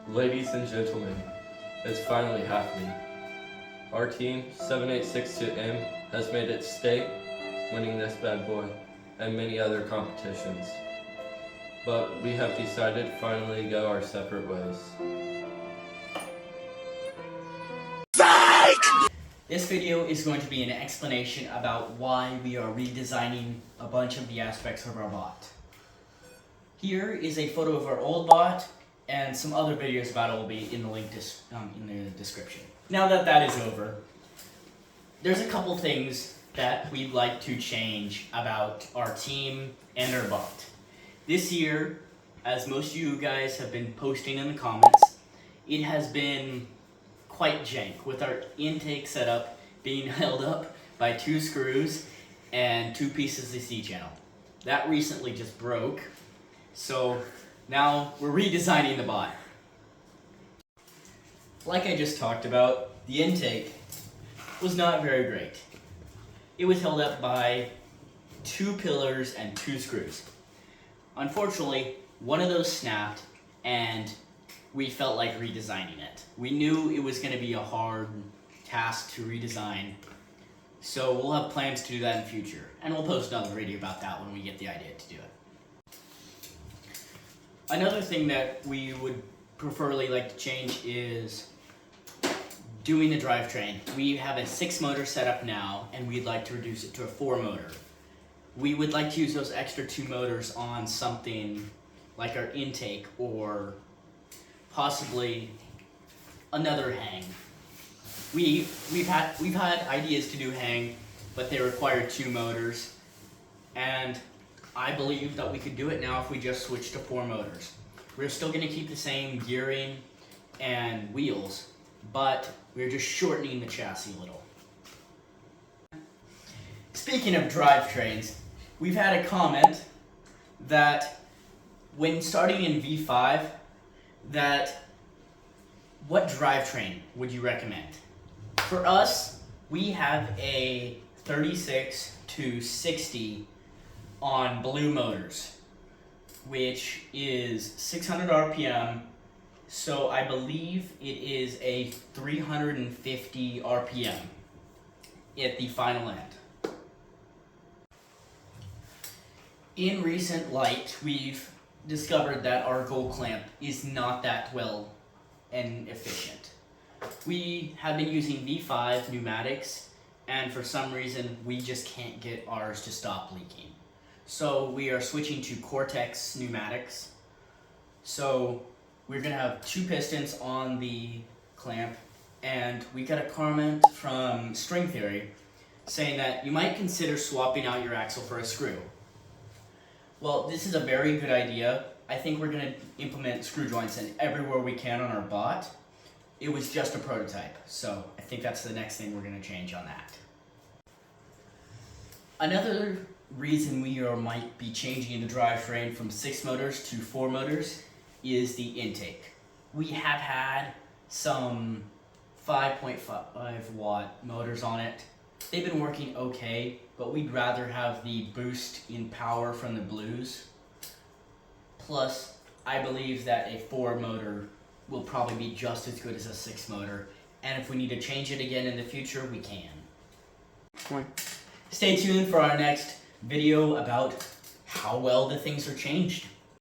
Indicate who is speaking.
Speaker 1: Ladies and gentlemen, it's finally happening. Our team, 7862M, has made it state, winning this bad boy, and many other competitions. But we have decided finally to go our separate ways.
Speaker 2: This video is going to be an explanation about why we are redesigning a bunch of the aspects of our bot. Here is a photo of our old bot, and some other videos about it will be in the link in the description. Now that that is over, there's a couple things that we'd like to change about our team and our bot. This year, as most of you guys have been posting in the comments, it has been quite jank, with our intake setup being held up by 2 screws and 2 pieces of C-channel. That recently just broke, so now we're redesigning the bot. Like I just talked about, the intake was not very great. It was held up by 2 pillars and 2 screws. Unfortunately, one of those snapped and we felt like redesigning it. We knew it was going to be a hard task to redesign, so we'll have plans to do that in the future, and we'll post another video about that when we get the idea to do it. Another thing that we would preferably like to change is doing the drivetrain. We have a 6 motor setup now, and we'd like to reduce it to a 4 motor. We would like to use those extra 2 motors on something like our intake or possibly another hang. We've had ideas to do hang, but they require 2 motors, and I believe that we could do it now if we just switch to 4 motors. We're still going to keep the same gearing and wheels, but we're just shortening the chassis a little. Speaking of drivetrains, we've had a comment that when starting in V5, that what drivetrain would you recommend? For us, we have a 36 to 60 on Blue Motors, which is 600 RPM, so I believe it is a 350 RPM at the final end. In recent light, we've discovered that our gold clamp is not that well and efficient. We have been using V5 pneumatics, and for some reason we just can't get ours to stop leaking. So we are switching to Cortex pneumatics. So we're gonna have 2 pistons on the clamp, and we got a comment from String Theory saying that you might consider swapping out your axle for a screw. Well, this is a very good idea. I think we're going to implement screw joints in everywhere we can on our bot. It was just a prototype, so I think that's the next thing we're going to change on that. Another reason we might be changing the drivetrain from 6 motors to 4 motors is the intake. We have had some 5.5 watt motors on it. They've been working okay, but we'd rather have the boost in power from the Blues. Plus, I believe that a 4 motor will probably be just as good as a 6 motor, and if we need to change it again in the future, we can. Stay tuned for our next video about how well the things are changed.